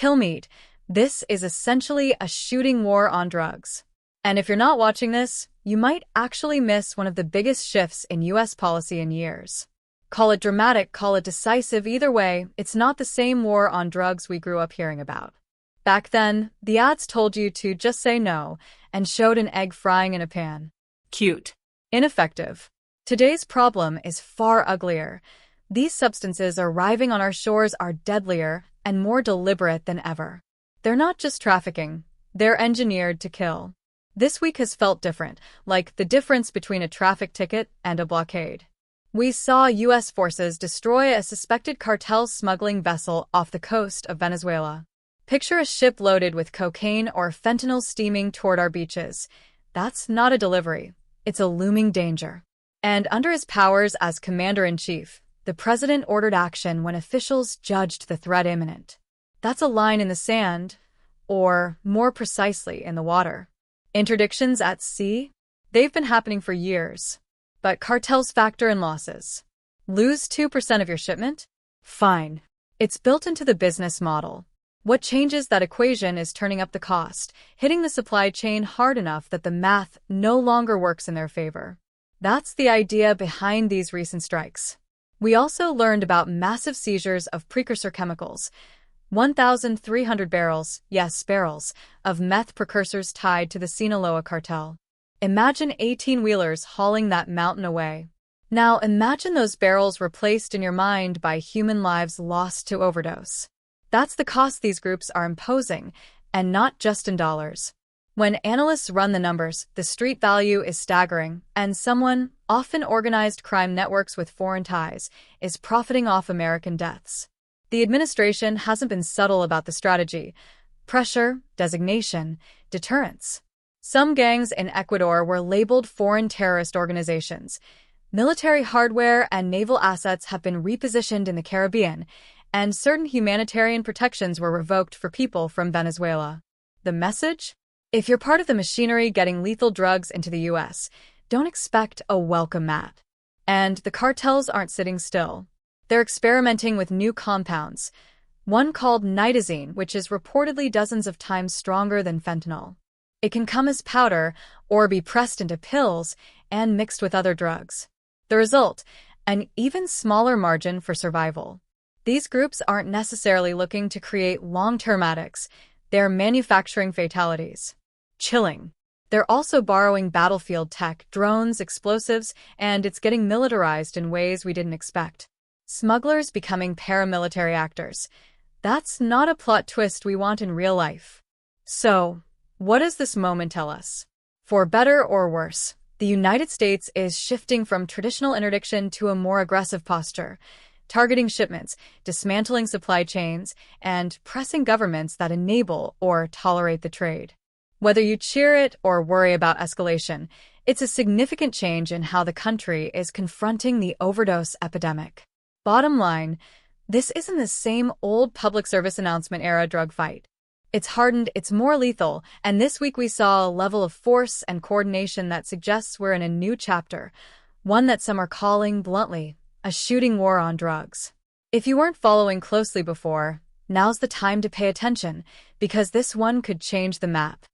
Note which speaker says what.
Speaker 1: Kilmeade. This is essentially a shooting war on drugs. And if you're not watching this, you might actually miss one of the biggest shifts in US policy in years. Call it dramatic, call it decisive, either way, it's not the same war on drugs we grew up hearing about. Back then, the ads told you to just say no and showed an egg frying in a pan.
Speaker 2: Cute.
Speaker 1: Ineffective. Today's problem is far uglier. These substances arriving on our shores are deadlier and more deliberate than ever. They're not just trafficking, they're engineered to kill. This week has felt different, like the difference between a traffic ticket and a blockade. We saw U.S. forces destroy a suspected cartel smuggling vessel off the coast of Venezuela. Picture a ship loaded with cocaine or fentanyl steaming toward our beaches. That's not a delivery. It's a looming danger. And under his powers as commander-in-chief, the president ordered action when officials judged the threat imminent. That's a line in the sand, or more precisely, in the water. Interdictions at sea? They've been happening for years. But cartels factor in losses. Lose 2% of your shipment? Fine. It's built into the business model. What changes that equation is turning up the cost, hitting the supply chain hard enough that the math no longer works in their favor. That's the idea behind these recent strikes. We also learned about massive seizures of precursor chemicals. 1,300 barrels, yes, barrels, of meth precursors tied to the Sinaloa cartel. Imagine 18-wheelers hauling that mountain away. Now imagine those barrels replaced in your mind by human lives lost to overdose. That's the cost these groups are imposing, and not just in dollars. When analysts run the numbers, the street value is staggering, and someone, often organized crime networks with foreign ties, is profiting off American deaths. The administration hasn't been subtle about the strategy. Pressure, designation, deterrence. Some gangs in Ecuador were labeled foreign terrorist organizations. Military hardware and naval assets have been repositioned in the Caribbean, and certain humanitarian protections were revoked for people from Venezuela. The message? If you're part of the machinery getting lethal drugs into the U.S., don't expect a welcome mat. And the cartels aren't sitting still. They're experimenting with new compounds, one called nitazene, which is reportedly dozens of times stronger than fentanyl. It can come as powder or be pressed into pills and mixed with other drugs. The result, an even smaller margin for survival. These groups aren't necessarily looking to create long-term addicts. They're manufacturing fatalities. Chilling. They're also borrowing battlefield tech, drones, explosives, and it's getting militarized in ways we didn't expect. Smugglers becoming paramilitary actors. That's not a plot twist we want in real life. So, what does this moment tell us? For better or worse, the United States is shifting from traditional interdiction to a more aggressive posture, targeting shipments, dismantling supply chains, and pressing governments that enable or tolerate the trade. Whether you cheer it or worry about escalation, it's a significant change in how the country is confronting the overdose epidemic. Bottom line, this isn't the same old public service announcement era drug fight. It's hardened, it's more lethal, and this week we saw a level of force and coordination that suggests we're in a new chapter, one that some are calling, bluntly, a shooting war on drugs. If you weren't following closely before, now's the time to pay attention, because this one could change the map.